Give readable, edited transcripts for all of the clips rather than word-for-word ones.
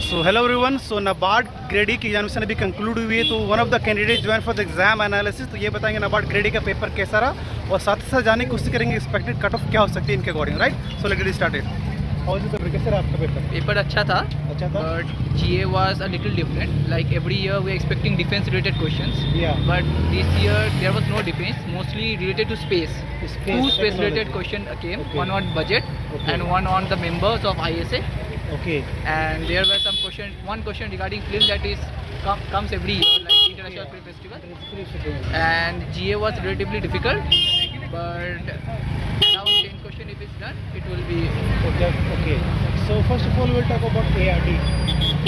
So hello everyone. So NABARD grade की examination अभी conclude हुई है, तो one of the candidate join for the exam analysis. तो ये बताएंगे NABARD ग्रेड का पेपर कैसा रहा और साथ ही साथ जानने की कोशिश करेंगे एक्सपेक्टेड कट ऑफ क्या हो सकती है इनके according, right. So let get started. How is the paper, कैसा रहा आपका पेपर? पेपर अच्छा था, अच्छा था, but GA was a little different. Like every year we are expecting defense related questions, yeah, but this year there was no defense, mostly related to space. Two space related question came, Okay. one on budget Okay. and one on the members of ISA, okay, and there were some one question regarding film that is comes every year, like International Film Festival, and GA was relatively difficult, but around 10 question if it's done, it will be okay, okay. So first of all we'll talk about ARD.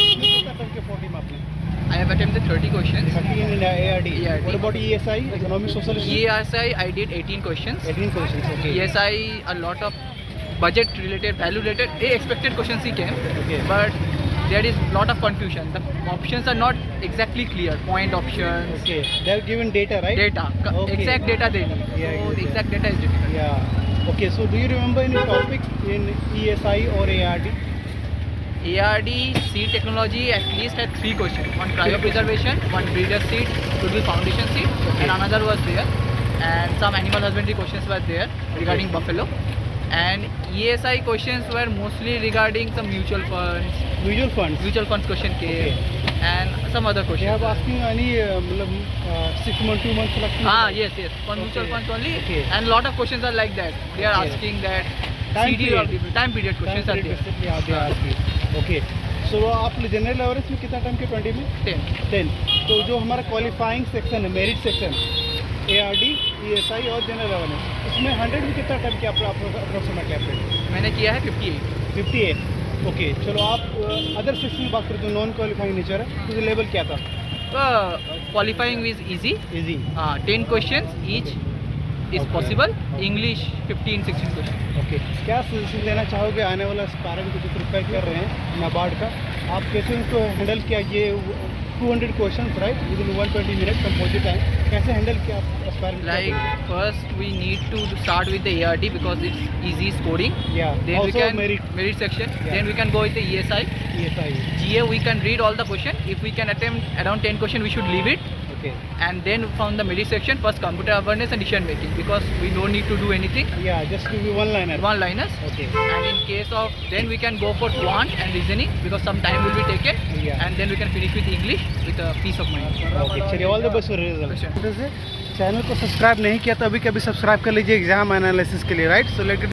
कितना term के 40 में आपने? I have attempted 30 questions. 30 in ARD. ARD. What about ESI, Economic Social Studies? ESI I did 18 questions. 18 questions, okay. ESI a lot of budget related, value related, expected questions he came, Okay. but there is lot of confusion. The options are not exactly clear. Point options, Okay, they have given data, right? data, Okay. exact data they need. Yeah, So the exactly. exact data is difficult. Yeah. Okay, so do you remember any topic in ESI or ARD? ARD seed technology at least had 3 questions. One cryopreservation, one breeder seed, could be foundation seed, Okay. and another was there. And some animal husbandry questions were there regarding Okay. buffalo. And ESI questions were mostly regarding some mutual funds. Mutual funds. Mutual funds question came, and some other They questions. have asking any 6 months, 2 months selection? Yes, for mutual Okay. funds only. Okay. And lot of questions are like that. They are Okay. asking that Time CD period. of the time period questions Time are period there. basically, yeah, they are asking. Okay. So आप general average में कितना time के 20 में? 10. 10. तो जो हमारा qualifying section है, merit section, ARD, ESI और जनरल अवेयरनेस, इसमें 100 में कितना टाइम के अप्रोक्सीमेटली आपने? मैंने किया है 58. 58. ओके, चलो आप अदर सेक्शन की बात करें तो नॉन क्वालिफाइंग नेचर है, तो लेवल क्या था? Qualifying is easy. Easy. 10 questions each is Okay. possible. English 15-16 questions. Okay, क्या सजेशन देना चाहोगे आने वाला एस्पायरेंट को जो प्रिपेयर कर रहे हैं NABARD का, आप कैसे उनको हैंडल किया? ये 200 questions, right, with in 120 minute composite time, कैसे हैंडल किया aspirant? Like first we need to start with the ARD because it's easy scoring. या Then we also can merit section. Yeah. Then we can go with the ESI. ESI. GA we can read all the question. If we can attempt around 10 question, we should leave it. Okay, And then from the merit section, first computer awareness and decision making, because we don't need to do anything. या just to be one liner. One liners. Okay, And in case of then we can go for quant and reasoning because some time will be taken. Yeah. And then we can finish with English with a peace of mind. Okay, चलिए all the best for Question. Result. Channel को subscribe नहीं किया तो अभी कभी subscribe कर लीजिए exam analysis के लिए, राइट। So let